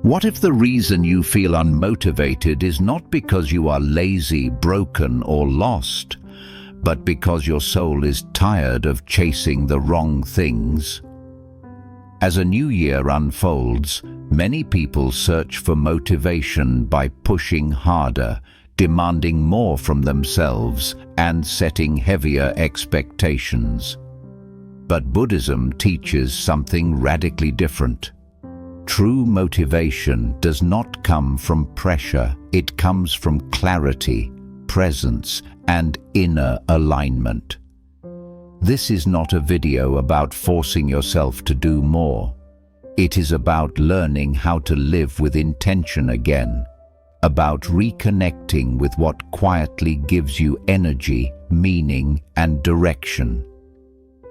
What if the reason you feel unmotivated is not because you are lazy, broken, or lost, but because your soul is tired of chasing the wrong things? As a new year unfolds, many people search for motivation by pushing harder, demanding more from themselves, and setting heavier expectations. But Buddhism teaches something radically different. True motivation does not come from pressure, it comes from clarity, presence, and inner alignment. This is not a video about forcing yourself to do more. It is about learning how to live with intention again, about reconnecting with what quietly gives you energy, meaning, and direction.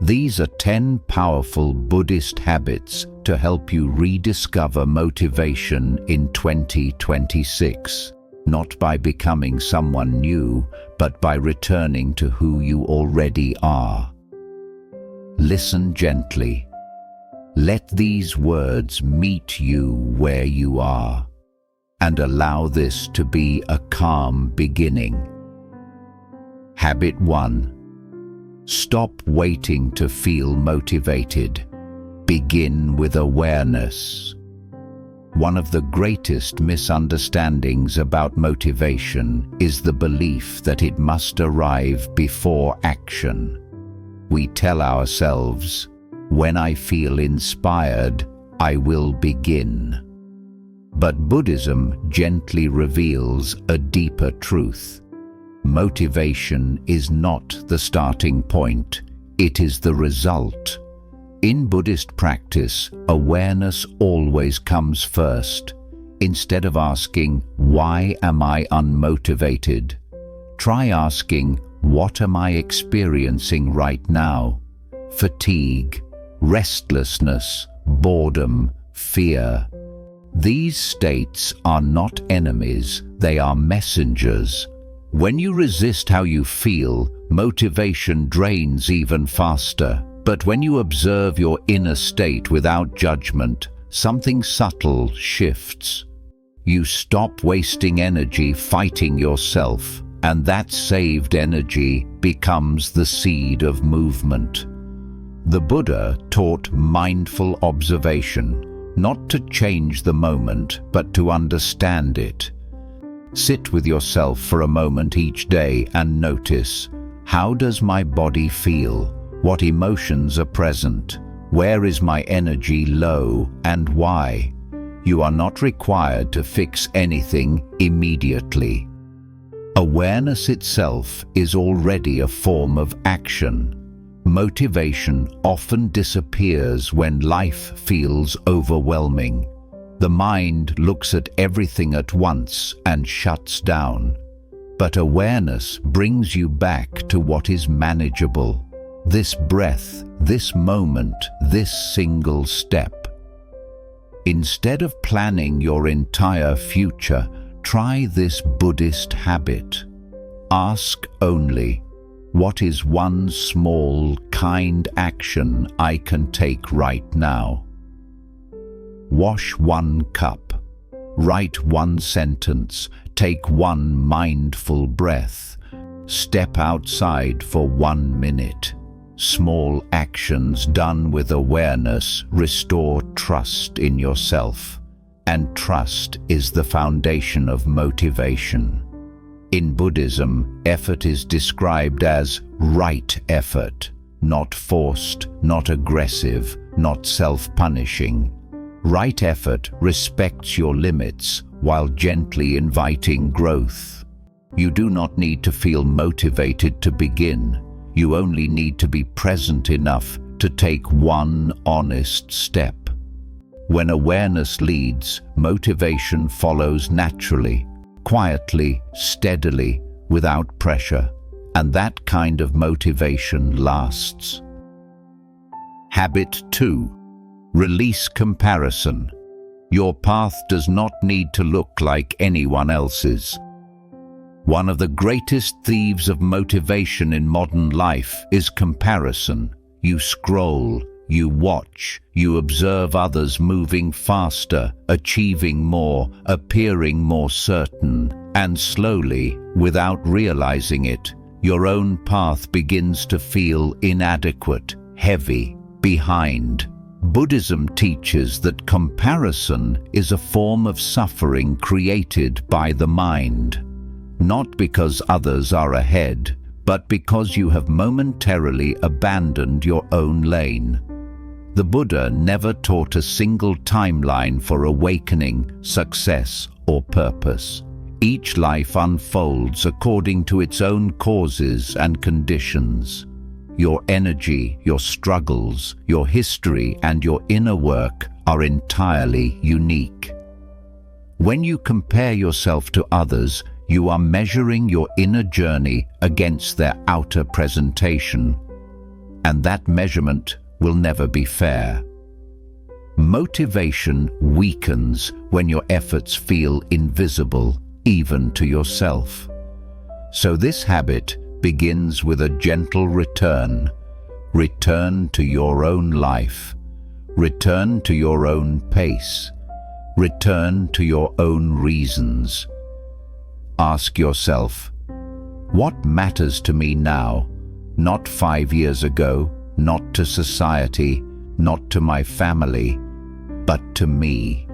These are 10 powerful Buddhist habits to help you rediscover motivation in 2026, not by becoming someone new, but by returning to who you already are. Listen gently. Let these words meet you where you are, and allow this to be a calm beginning. Habit 1. Stop waiting to feel motivated. Begin with awareness. One of the greatest misunderstandings about motivation is the belief that it must arrive before action. We tell ourselves, "When I feel inspired, I will begin." But Buddhism gently reveals a deeper truth. Motivation is not the starting point, it is the result. In Buddhist practice, awareness always comes first. Instead of asking, "Why am I unmotivated?" try asking, "What am I experiencing right now?" Fatigue, restlessness, boredom, fear. These states are not enemies, they are messengers. When you resist how you feel, motivation drains even faster. But when you observe your inner state without judgment, something subtle shifts. You stop wasting energy fighting yourself, and that saved energy becomes the seed of movement. The Buddha taught mindful observation, not to change the moment, but to understand it. Sit with yourself for a moment each day and notice, how does my body feel? What emotions are present? Where is my energy low, and why? You are not required to fix anything immediately. Awareness itself is already a form of action. Motivation often disappears when life feels overwhelming. The mind looks at everything at once and shuts down. But awareness brings you back to what is manageable. This breath, this moment, this single step. Instead of planning your entire future, try this Buddhist habit. Ask only, what is one small, kind action I can take right now? Wash one cup, write one sentence, take one mindful breath, step outside for 1 minute. Small actions done with awareness restore trust in yourself, and trust is the foundation of motivation. In Buddhism, effort is described as right effort, not forced, not aggressive, not self-punishing. Right effort respects your limits while gently inviting growth. You do not need to feel motivated to begin. You only need to be present enough to take one honest step. When awareness leads, motivation follows naturally, quietly, steadily, without pressure, and that kind of motivation lasts. Habit 2. Release comparison. Your path does not need to look like anyone else's. One of the greatest thieves of motivation in modern life is comparison. You scroll, you watch, you observe others moving faster, achieving more, appearing more certain, and slowly, without realizing it, your own path begins to feel inadequate, heavy, behind. Buddhism teaches that comparison is a form of suffering created by the mind, not because others are ahead, but because you have momentarily abandoned your own lane. The Buddha never taught a single timeline for awakening, success, or purpose. Each life unfolds according to its own causes and conditions. Your energy, your struggles, your history, and your inner work are entirely unique. When you compare yourself to others, you are measuring your inner journey against their outer presentation, and that measurement will never be fair. Motivation weakens when your efforts feel invisible, even to yourself. So this habit begins with a gentle return. Return to your own life. Return to your own pace. Return to your own reasons. Ask yourself, what matters to me now? Not 5 years ago, not to society, not to my family, but to me.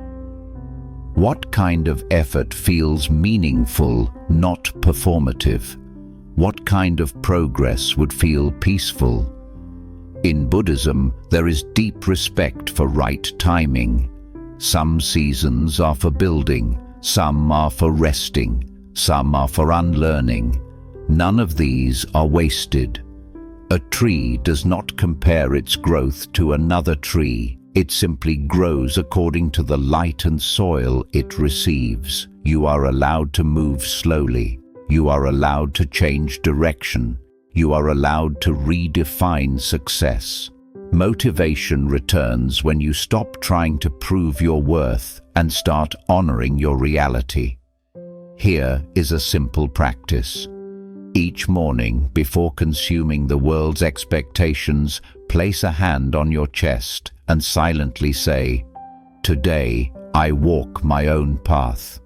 What kind of effort feels meaningful, not performative? What kind of progress would feel peaceful? In Buddhism, there is deep respect for right timing. Some seasons are for building, some are for resting, some are for unlearning. None of these are wasted. A tree does not compare its growth to another tree. It simply grows according to the light and soil it receives. You are allowed to move slowly. You are allowed to change direction. You are allowed to redefine success. Motivation returns when you stop trying to prove your worth and start honoring your reality. Here is a simple practice. Each morning, before consuming the world's expectations, place a hand on your chest and silently say, "Today, I walk my own path."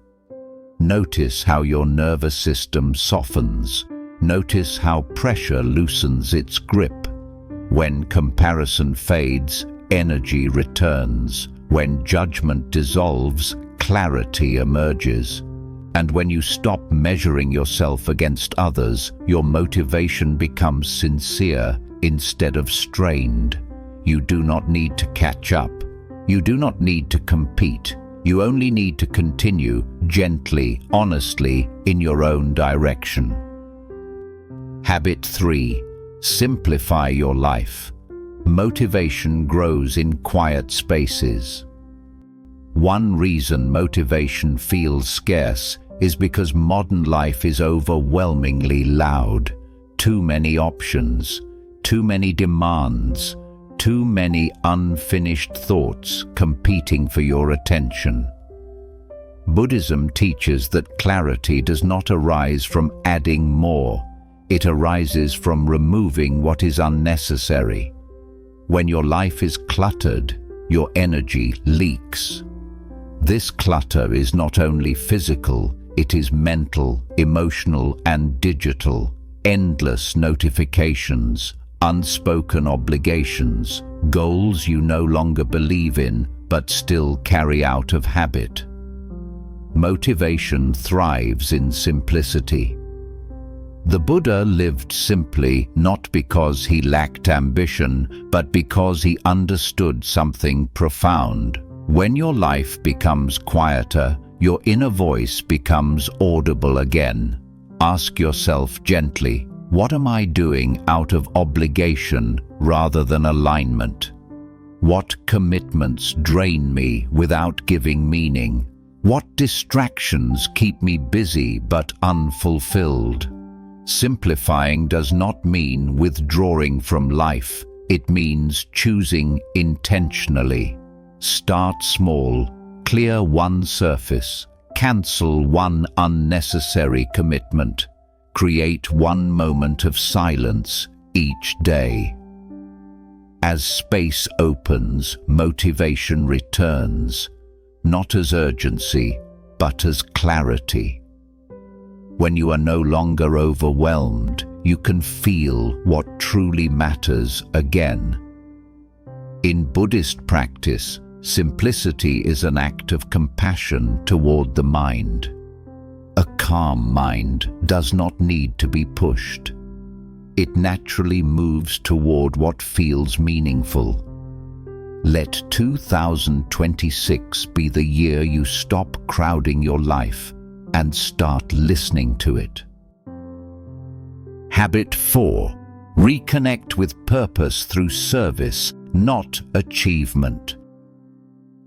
Notice how your nervous system softens. Notice how pressure loosens its grip. When comparison fades, energy returns. When judgment dissolves, clarity emerges. And when you stop measuring yourself against others, your motivation becomes sincere instead of strained. You do not need to catch up. You do not need to compete. You only need to continue gently, honestly, in your own direction. Habit 3. Simplify your life. Motivation grows in quiet spaces. One reason motivation feels scarce is because modern life is overwhelmingly loud. Too many options, too many demands, too many unfinished thoughts competing for your attention. Buddhism teaches that clarity does not arise from adding more. It arises from removing what is unnecessary. When your life is cluttered, your energy leaks. This clutter is not only physical, it is mental, emotional, and digital. Endless notifications, unspoken obligations, goals you no longer believe in but still carry out of habit. Motivation thrives in simplicity. The Buddha lived simply not because he lacked ambition, but because he understood something profound. When your life becomes quieter, your inner voice becomes audible again. Ask yourself gently, what am I doing out of obligation rather than alignment? What commitments drain me without giving meaning? What distractions keep me busy but unfulfilled? Simplifying does not mean withdrawing from life. It means choosing intentionally. Start small, clear one surface, cancel one unnecessary commitment, create one moment of silence each day. As space opens, motivation returns, not as urgency, but as clarity. When you are no longer overwhelmed, you can feel what truly matters again. In Buddhist practice, simplicity is an act of compassion toward the mind. A calm mind does not need to be pushed. It naturally moves toward what feels meaningful. Let 2026 be the year you stop crowding your life and start listening to it. Habit 4. Reconnect with purpose through service, not achievement.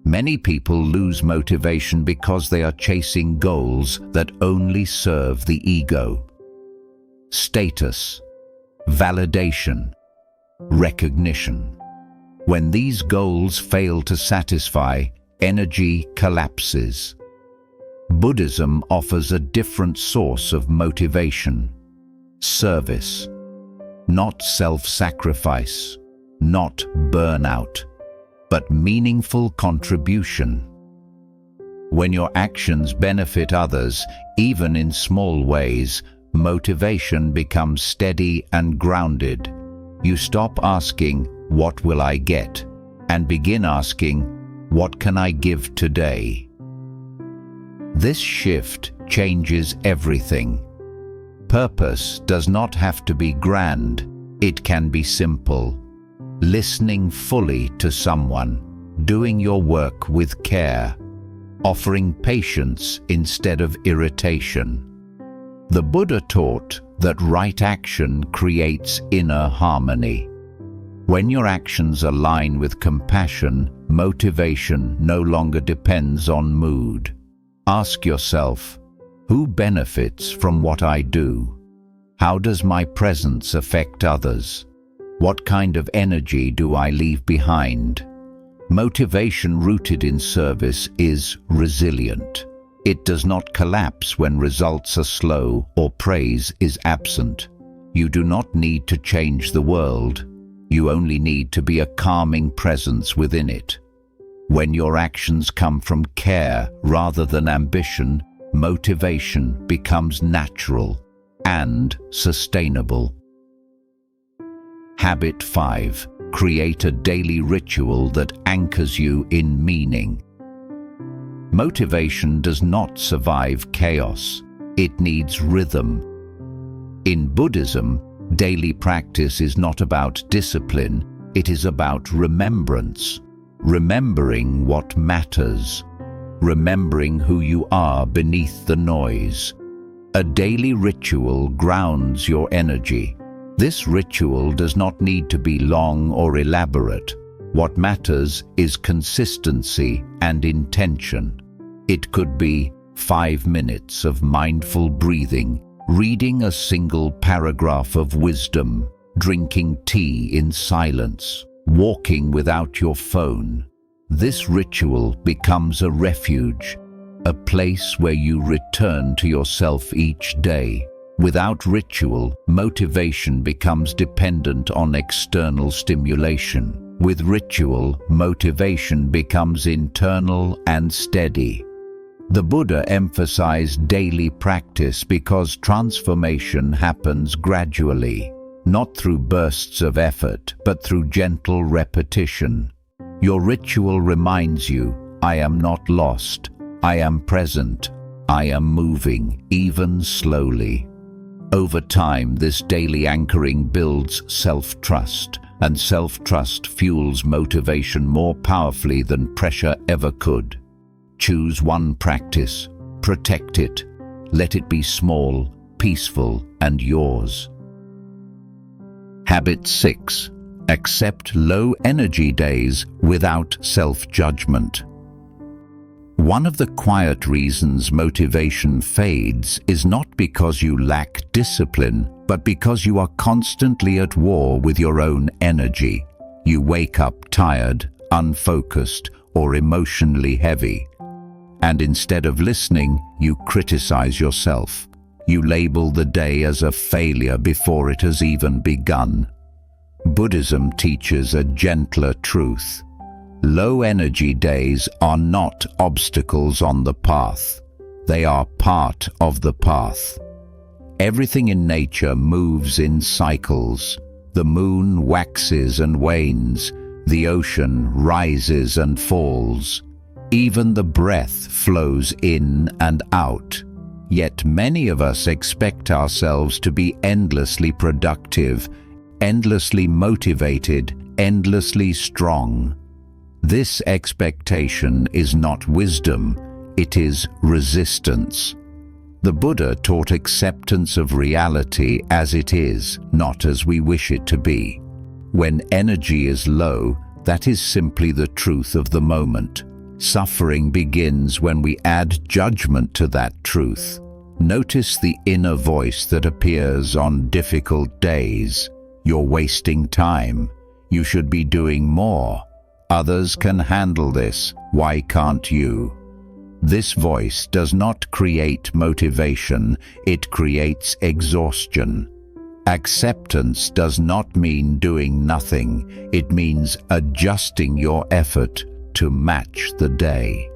Many people lose motivation because they are chasing goals that only serve the ego. Status, validation, recognition. When these goals fail to satisfy, energy collapses. Buddhism offers a different source of motivation. Service, not self-sacrifice, not burnout, but meaningful contribution. When your actions benefit others, even in small ways, motivation becomes steady and grounded. You stop asking, "What will I get?" and begin asking, "What can I give today?" This shift changes everything. Purpose does not have to be grand, it can be simple. Listening fully to someone, doing your work with care, offering patience instead of irritation. The Buddha taught that right action creates inner harmony. When your actions align with compassion, motivation no longer depends on mood. Ask yourself, who benefits from what I do? How does my presence affect others? What kind of energy do I leave behind? Motivation rooted in service is resilient. It does not collapse when results are slow or praise is absent. You do not need to change the world. You only need to be a calming presence within it. When your actions come from care rather than ambition, motivation becomes natural and sustainable. Habit 5. Create a daily ritual that anchors you in meaning. Motivation does not survive chaos. It needs rhythm. In Buddhism, daily practice is not about discipline, it is about remembrance. Remembering what matters. Remembering who you are beneath the noise. A daily ritual grounds your energy. This ritual does not need to be long or elaborate. What matters is consistency and intention. It could be 5 minutes of mindful breathing, reading a single paragraph of wisdom, drinking tea in silence, walking without your phone. This ritual becomes a refuge, a place where you return to yourself each day. Without ritual, motivation becomes dependent on external stimulation. With ritual, motivation becomes internal and steady. The Buddha emphasized daily practice because transformation happens gradually, not through bursts of effort, but through gentle repetition. Your ritual reminds you, I am not lost, I am present, I am moving, even slowly. Over time, this daily anchoring builds self-trust, and self-trust fuels motivation more powerfully than pressure ever could. Choose one practice, protect it, let it be small, peaceful, and yours. Habit 6. Accept low-energy days without self-judgment. One of the quiet reasons motivation fades is not because you lack discipline, but because you are constantly at war with your own energy. You wake up tired, unfocused, or emotionally heavy. And instead of listening, you criticize yourself. You label the day as a failure before it has even begun. Buddhism teaches a gentler truth. Low-energy days are not obstacles on the path. They are part of the path. Everything in nature moves in cycles. The moon waxes and wanes. The ocean rises and falls. Even the breath flows in and out. Yet many of us expect ourselves to be endlessly productive, endlessly motivated, endlessly strong. This expectation is not wisdom, it is resistance. The Buddha taught acceptance of reality as it is, not as we wish it to be. When energy is low, that is simply the truth of the moment. Suffering begins when we add judgment to that truth. Notice the inner voice that appears on difficult days. You're wasting time. You should be doing more. Others can handle this. Why can't you? This voice does not create motivation, it creates exhaustion. Acceptance does not mean doing nothing, it means adjusting your effort to match the day.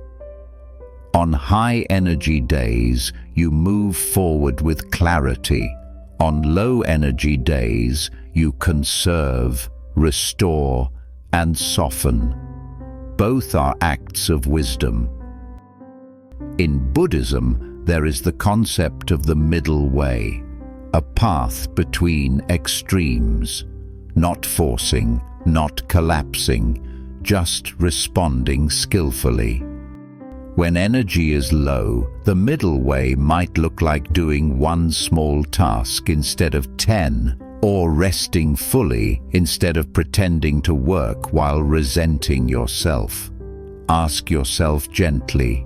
On high-energy days, you move forward with clarity. On low-energy days, you conserve, restore, and soften. Both are acts of wisdom. In Buddhism, there is the concept of the middle way, a path between extremes, not forcing, not collapsing, just responding skillfully. When energy is low, the middle way might look like doing one small task instead of 10, or resting fully instead of pretending to work while resenting yourself. Ask yourself gently,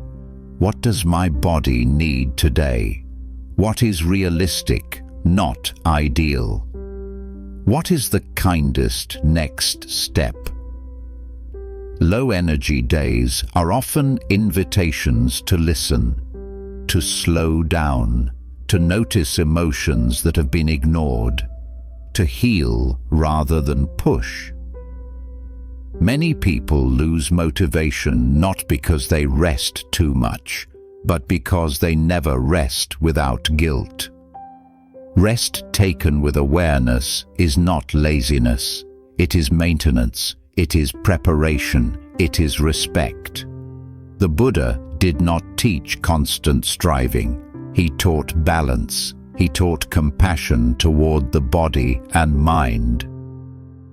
what does my body need today? What is realistic, not ideal? What is the kindest next step? Low-energy days are often invitations to listen, to slow down, to notice emotions that have been ignored, to heal rather than push. Many people lose motivation not because they rest too much, but because they never rest without guilt. Rest taken with awareness is not laziness. It is maintenance. It is preparation. It is respect. The Buddha did not teach constant striving. He taught balance. He taught compassion toward the body and mind.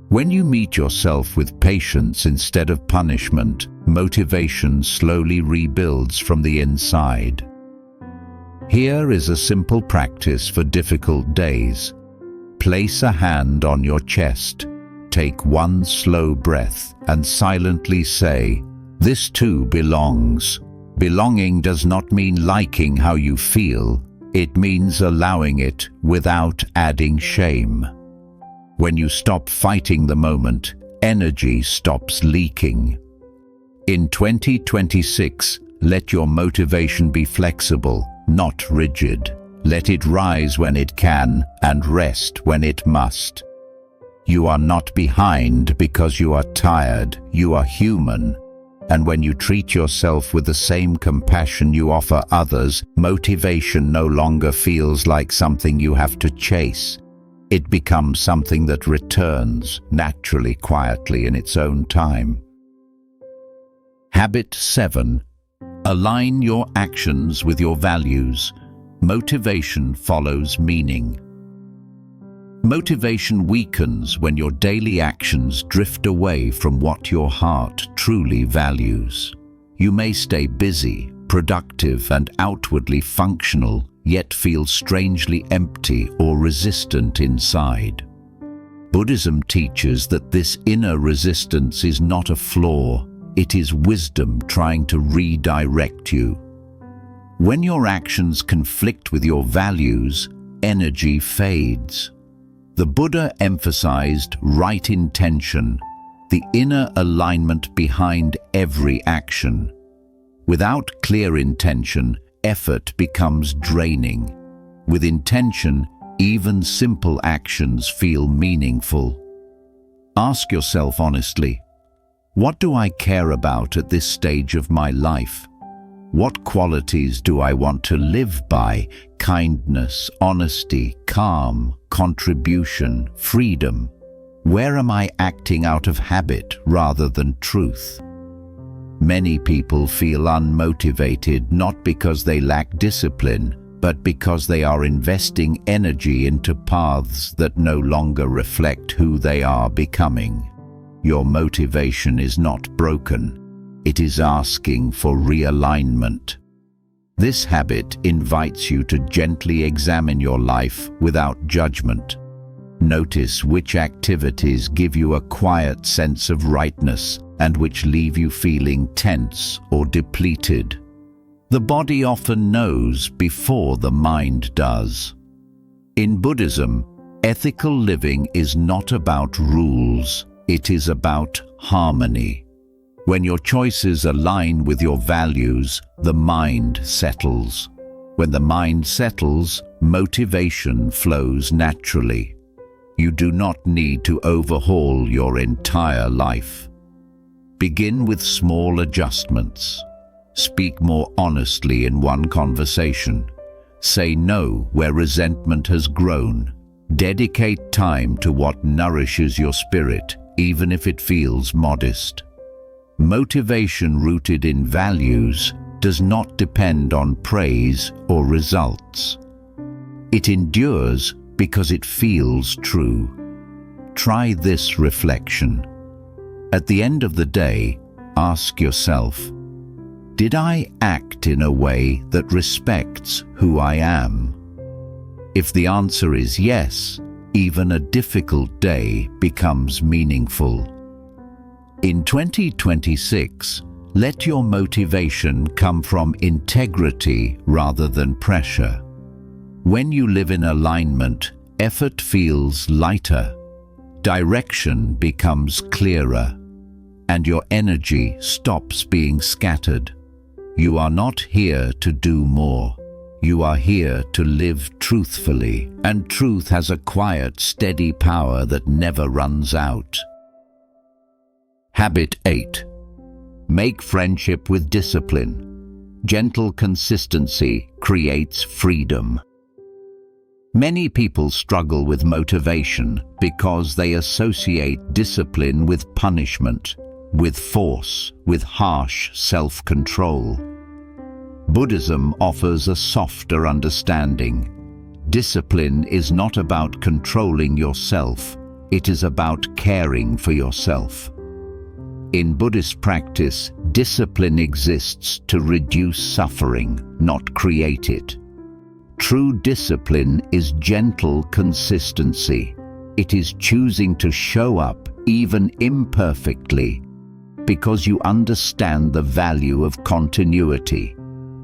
When you meet yourself with patience instead of punishment, motivation slowly rebuilds from the inside. Here is a simple practice for difficult days. Place a hand on your chest. Take one slow breath and silently say, "This too belongs." Belonging does not mean liking how you feel. It means allowing it without adding shame. When you stop fighting the moment, energy stops leaking. In 2026, let your motivation be flexible, not rigid. Let it rise when it can and rest when it must. You are not behind because you are tired. You are human. And when you treat yourself with the same compassion you offer others, motivation no longer feels like something you have to chase. It becomes something that returns naturally, quietly in its own time. Habit 7. Align your actions with your values. Motivation follows meaning. Motivation weakens when your daily actions drift away from what your heart truly values. You may stay busy, productive, and outwardly functional, yet feel strangely empty or resistant inside. Buddhism teaches that this inner resistance is not a flaw, it is wisdom trying to redirect you. When your actions conflict with your values, energy fades. The Buddha emphasized right intention, the inner alignment behind every action. Without clear intention, effort becomes draining. With intention, even simple actions feel meaningful. Ask yourself honestly, what do I care about at this stage of my life? What qualities do I want to live by? Kindness, honesty, calm, contribution, freedom. Where am I acting out of habit rather than truth? Many people feel unmotivated not because they lack discipline, but because they are investing energy into paths that no longer reflect who they are becoming. Your motivation is not broken. It is asking for realignment. This habit invites you to gently examine your life without judgment. Notice which activities give you a quiet sense of rightness and which leave you feeling tense or depleted. The body often knows before the mind does. In Buddhism, ethical living is not about rules, it is about harmony. When your choices align with your values, the mind settles. When the mind settles, motivation flows naturally. You do not need to overhaul your entire life. Begin with small adjustments. Speak more honestly in one conversation. Say no where resentment has grown. Dedicate time to what nourishes your spirit, even if it feels modest. Motivation rooted in values does not depend on praise or results. It endures because it feels true. Try this reflection. At the end of the day, ask yourself, did I act in a way that respects who I am? If the answer is yes, even a difficult day becomes meaningful. In 2026, let your motivation come from integrity rather than pressure. When you live in alignment, effort feels lighter, direction becomes clearer, and your energy stops being scattered. You are not here to do more. You are here to live truthfully, and truth has a quiet, steady power that never runs out. Habit 8. Make friendship with discipline. Gentle consistency creates freedom. Many people struggle with motivation because they associate discipline with punishment, with force, with harsh self-control. Buddhism offers a softer understanding. Discipline is not about controlling yourself, it is about caring for yourself. In Buddhist practice, discipline exists to reduce suffering, not create it. True discipline is gentle consistency. It is choosing to show up, even imperfectly, because you understand the value of continuity.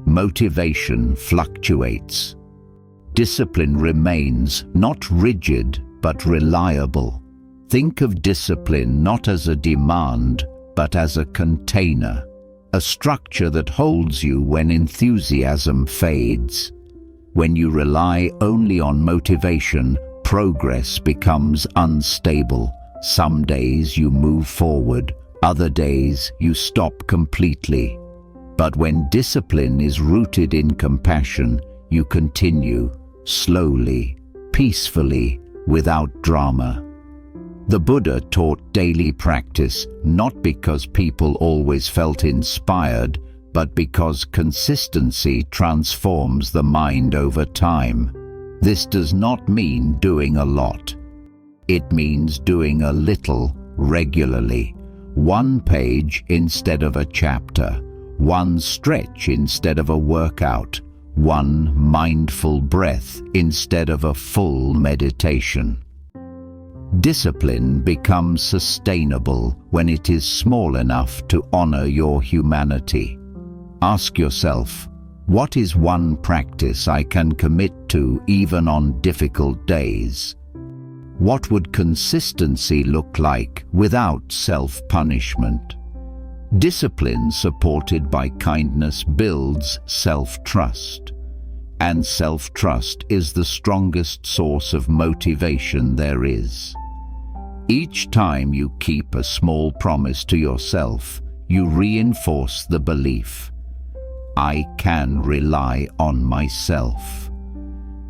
Motivation fluctuates. Discipline remains not rigid, but reliable. Think of discipline not as a demand, but as a container, a structure that holds you when enthusiasm fades. When you rely only on motivation, progress becomes unstable. Some days you move forward, other days you stop completely. But when discipline is rooted in compassion, you continue, slowly, peacefully, without drama. The Buddha taught daily practice not because people always felt inspired, but because consistency transforms the mind over time. This does not mean doing a lot. It means doing a little regularly. One page instead of a chapter, one stretch instead of a workout, one mindful breath instead of a full meditation. Discipline becomes sustainable when it is small enough to honor your humanity. Ask yourself, what is one practice I can commit to even on difficult days? What would consistency look like without self-punishment? Discipline supported by kindness builds self-trust, and self-trust is the strongest source of motivation there is. Each time you keep a small promise to yourself, you reinforce the belief, I can rely on myself.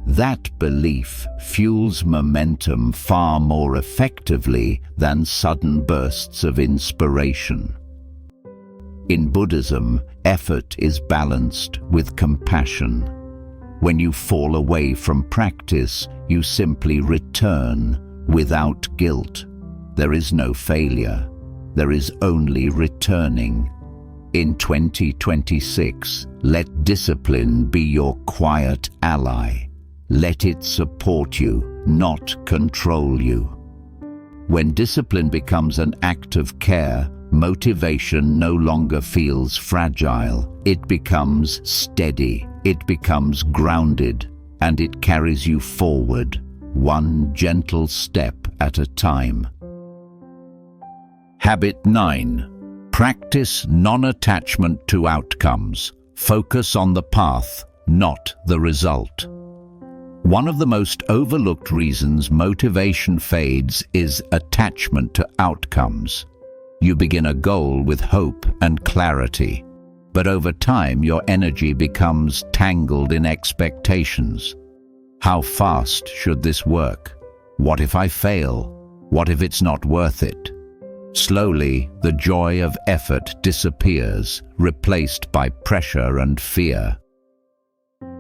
That belief fuels momentum far more effectively than sudden bursts of inspiration. In Buddhism, effort is balanced with compassion. When you fall away from practice, you simply return without guilt. There is no failure. There is only returning. In 2026, let discipline be your quiet ally. Let it support you, not control you. When discipline becomes an act of care, motivation no longer feels fragile. It becomes steady, it becomes grounded, and it carries you forward, one gentle step at a time. Habit 9. Practice non-attachment to outcomes. Focus on the path, not the result. One of the most overlooked reasons motivation fades is attachment to outcomes. You begin a goal with hope and clarity, but over time your energy becomes tangled in expectations. How fast should this work? What if I fail? What if it's not worth it? Slowly, the joy of effort disappears, replaced by pressure and fear.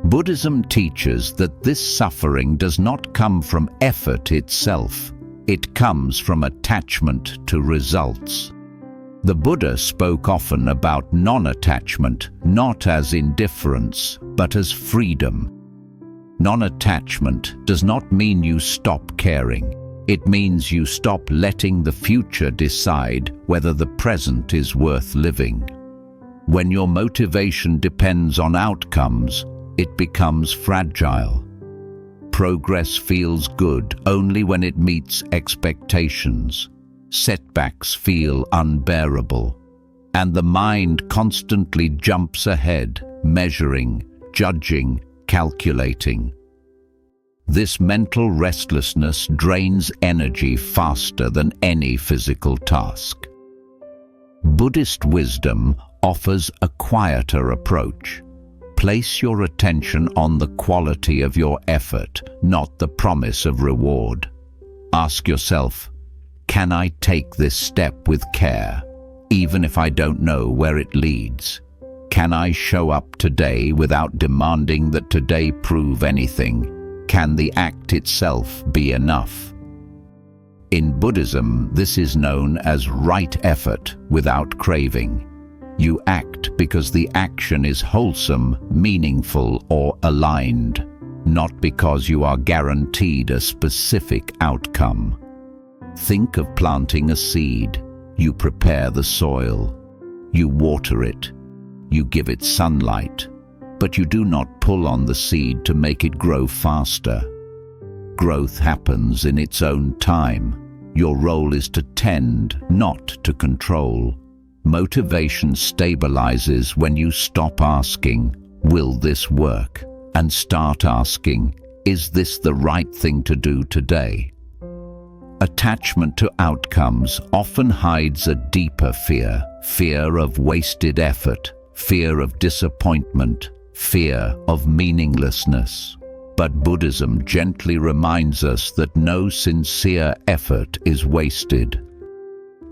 Buddhism teaches that this suffering does not come from effort itself. It comes from attachment to results. The Buddha spoke often about non-attachment, not as indifference, but as freedom. Non-attachment does not mean you stop caring. It means you stop letting the future decide whether the present is worth living. When your motivation depends on outcomes, it becomes fragile. Progress feels good only when it meets expectations. Setbacks feel unbearable, and the mind constantly jumps ahead, measuring, judging, calculating. This mental restlessness drains energy faster than any physical task. Buddhist wisdom offers a quieter approach. Place your attention on the quality of your effort, not the promise of reward. Ask yourself, can I take this step with care, even if I don't know where it leads? Can I show up today without demanding that today prove anything? Can the act itself be enough? In Buddhism, this is known as right effort without craving. You act because the action is wholesome, meaningful, or aligned, not because you are guaranteed a specific outcome. Think of planting a seed. You prepare the soil. You water it. You give it sunlight. But you do not pull on the seed to make it grow faster. Growth happens in its own time. Your role is to tend, not to control. Motivation stabilizes when you stop asking, will this work? And start asking, is this the right thing to do today? Attachment to outcomes often hides a deeper fear, fear of wasted effort, fear of disappointment, fear of meaninglessness. But Buddhism gently reminds us that no sincere effort is wasted.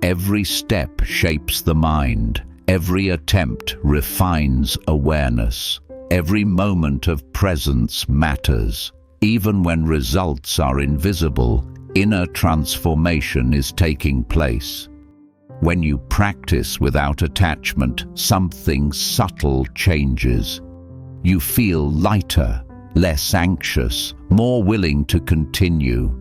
Every step shapes the mind. Every attempt refines awareness. Every moment of presence matters. Even when results are invisible, inner transformation is taking place. When you practice without attachment, something subtle changes. You feel lighter, less anxious, more willing to continue.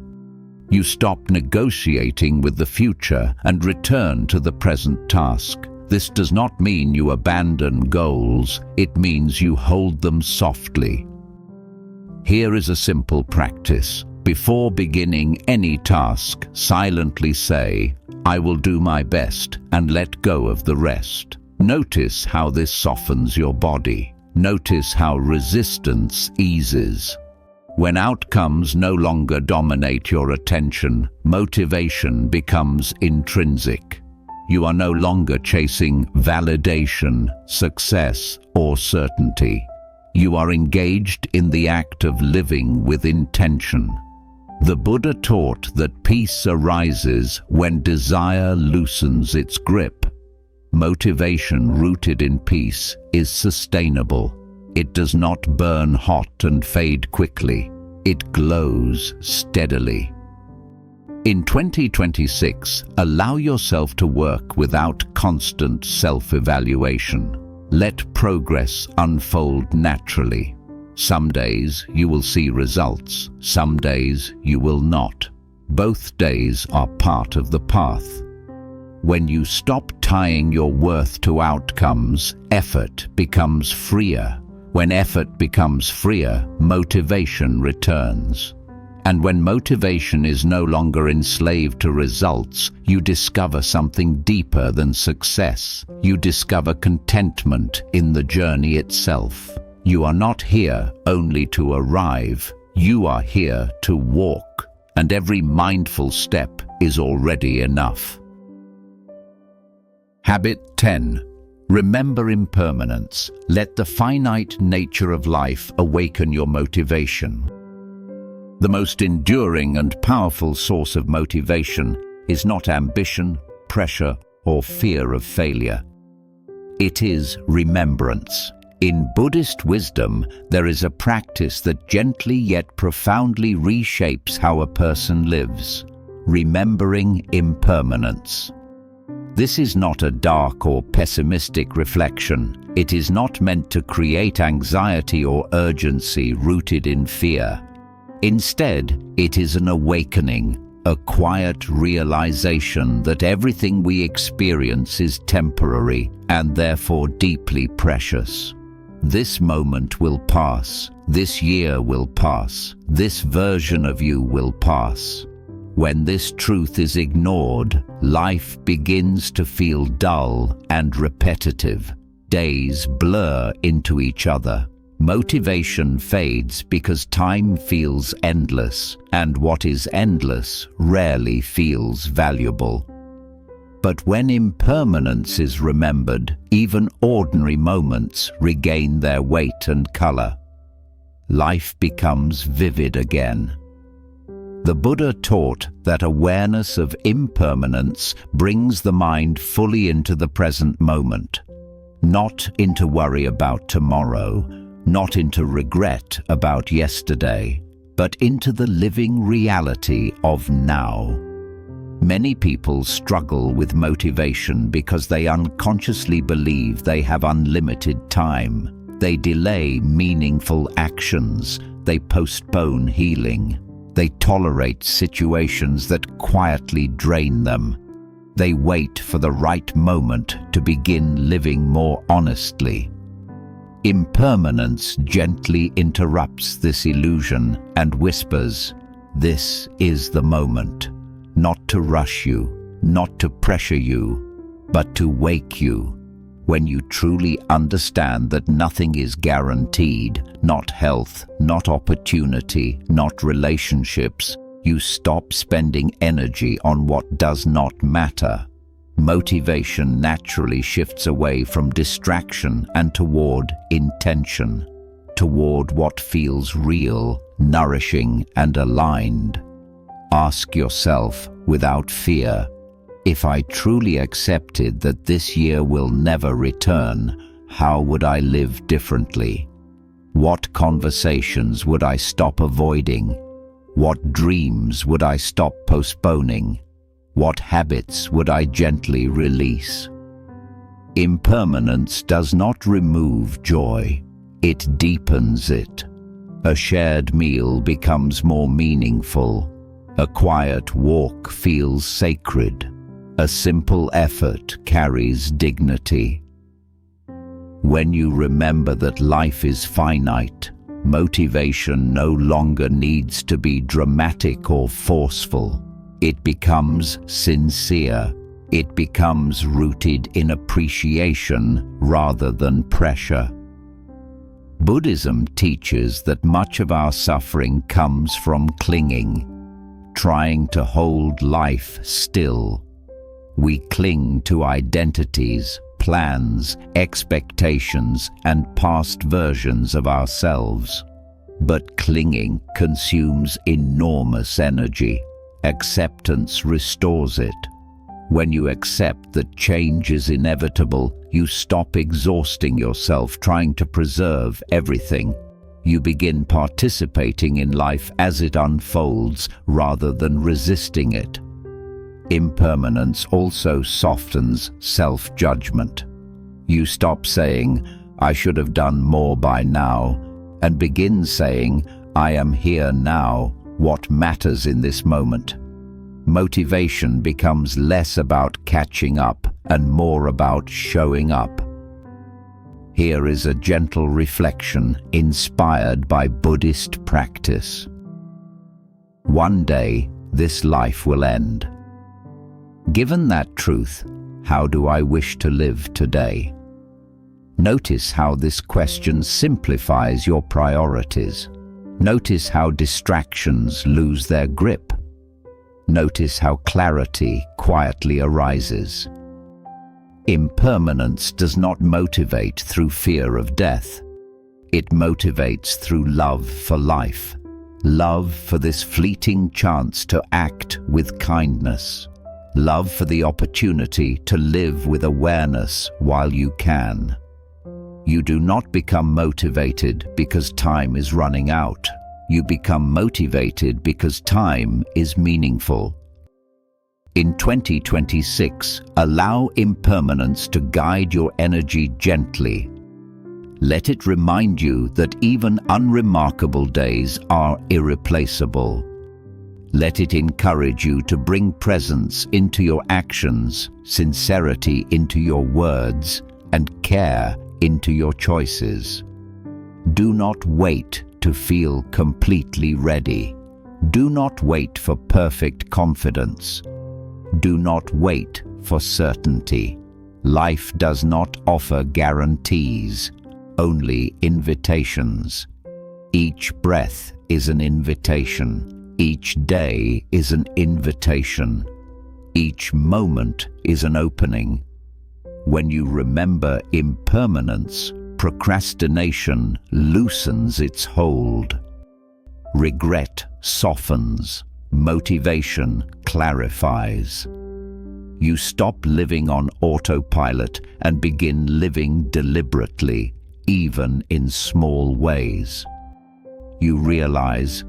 You stop negotiating with the future and return to the present task. This does not mean you abandon goals, it means you hold them softly. Here is a simple practice. Before beginning any task, silently say, I will do my best, and let go of the rest. Notice how this softens your body. Notice how resistance eases. When outcomes no longer dominate your attention, motivation becomes intrinsic. You are no longer chasing validation, success, or certainty. You are engaged in the act of living with intention. The Buddha taught that peace arises when desire loosens its grip. Motivation rooted in peace is sustainable. It does not burn hot and fade quickly. It glows steadily. In 2026, allow yourself to work without constant self-evaluation. Let progress unfold naturally. Some days you will see results, some days you will not. Both days are part of the path. When you stop tying your worth to outcomes, effort becomes freer. When effort becomes freer, motivation returns. And when motivation is no longer enslaved to results, you discover something deeper than success. You discover contentment in the journey itself. You are not here only to arrive. You are here to walk, and every mindful step is already enough. Habit 10. Remember impermanence. Let the finite nature of life awaken your motivation. The most enduring and powerful source of motivation is not ambition, pressure, or fear of failure. It is remembrance. In Buddhist wisdom, there is a practice that gently yet profoundly reshapes how a person lives. Remembering impermanence. This is not a dark or pessimistic reflection. It is not meant to create anxiety or urgency rooted in fear. Instead, it is an awakening, a quiet realization that everything we experience is temporary and therefore deeply precious. This moment will pass. This year will pass. This version of you will pass. When this truth is ignored, life begins to feel dull and repetitive. Days blur into each other. Motivation fades because time feels endless, and what is endless rarely feels valuable. But when impermanence is remembered, even ordinary moments regain their weight and color. Life becomes vivid again. The Buddha taught that awareness of impermanence brings the mind fully into the present moment, not into worry about tomorrow, not into regret about yesterday, but into the living reality of now. Many people struggle with motivation because they unconsciously believe they have unlimited time. They delay meaningful actions. They postpone healing. They tolerate situations that quietly drain them. They wait for the right moment to begin living more honestly. Impermanence gently interrupts this illusion and whispers, "This is the moment." Not to rush you, not to pressure you, but to wake you. When you truly understand that nothing is guaranteed, not health, not opportunity, not relationships, you stop spending energy on what does not matter. Motivation naturally shifts away from distraction and toward intention, toward what feels real, nourishing, and aligned. Ask yourself, without fear, if I truly accepted that this year will never return, how would I live differently? What conversations would I stop avoiding? What dreams would I stop postponing? What habits would I gently release? Impermanence does not remove joy, it deepens it. A shared meal becomes more meaningful. A quiet walk feels sacred. A simple effort carries dignity. When you remember that life is finite, motivation no longer needs to be dramatic or forceful. It becomes sincere. It becomes rooted in appreciation rather than pressure. Buddhism teaches that much of our suffering comes from clinging, trying to hold life still. We cling to identities, plans, expectations, and past versions of ourselves. But clinging consumes enormous energy. Acceptance restores it. When you accept that change is inevitable, you stop exhausting yourself trying to preserve everything. You begin participating in life as it unfolds rather than resisting it. Impermanence also softens self-judgment. You stop saying, "I should have done more by now," and begin saying, "I am here now. What matters in this moment?" Motivation becomes less about catching up and more about showing up. Here is a gentle reflection inspired by Buddhist practice. One day, this life will end. Given that truth, how do I wish to live today? Notice how this question simplifies your priorities. Notice how distractions lose their grip. Notice how clarity quietly arises. Impermanence does not motivate through fear of death. It motivates through love for life, love for this fleeting chance to act with kindness, love for the opportunity to live with awareness while you can. You do not become motivated because time is running out. You become motivated because time is meaningful. In 2026, allow impermanence to guide your energy gently. Let it remind you that even unremarkable days are irreplaceable. Let it encourage you to bring presence into your actions, sincerity into your words, and care into your choices. Do not wait to feel completely ready. Do not wait for perfect confidence. Do not wait for certainty. Life does not offer guarantees, only invitations. Each breath is an invitation. Each day is an invitation. Each moment is an opening. When you remember impermanence, procrastination loosens its hold. Regret softens. Motivation clarifies. You stop living on autopilot and begin living deliberately, even in small ways. You realize,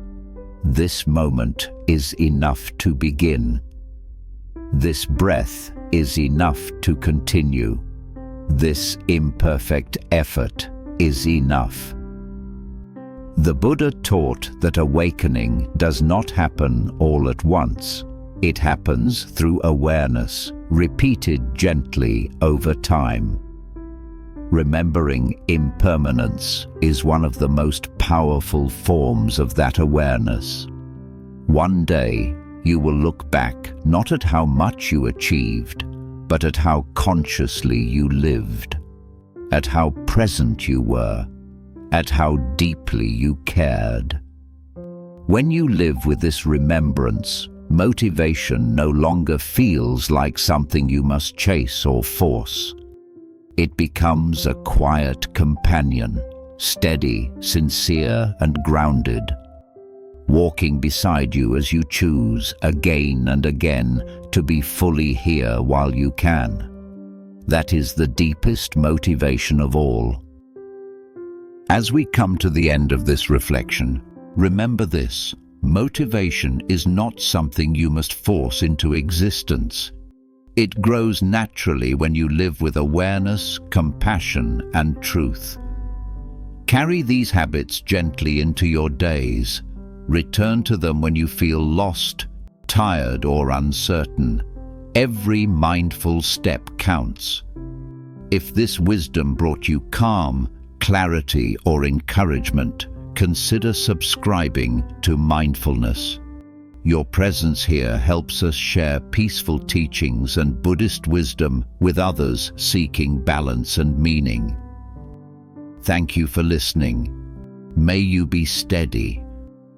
this moment is enough to begin. This breath is enough to continue. This imperfect effort is enough. The Buddha taught that awakening does not happen all at once. It happens through awareness, repeated gently over time. Remembering impermanence is one of the most powerful forms of that awareness. One day, you will look back not at how much you achieved, but at how consciously you lived, at how present you were, at how deeply you cared. When you live with this remembrance, motivation no longer feels like something you must chase or force. It becomes a quiet companion, steady, sincere, and grounded, walking beside you as you choose again and again to be fully here while you can. That is the deepest motivation of all. As we come to the end of this reflection, remember this: motivation is not something you must force into existence. It grows naturally when you live with awareness, compassion, and truth. Carry these habits gently into your days. Return to them when you feel lost, tired, or uncertain. Every mindful step counts. If this wisdom brought you calm, clarity, or encouragement, consider subscribing to Mindfulness. Your presence here helps us share peaceful teachings and Buddhist wisdom with others seeking balance and meaning. Thank you for listening. May you be steady.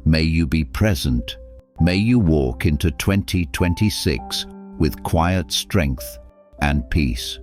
May you be present. May you walk into 2026 with quiet strength and peace.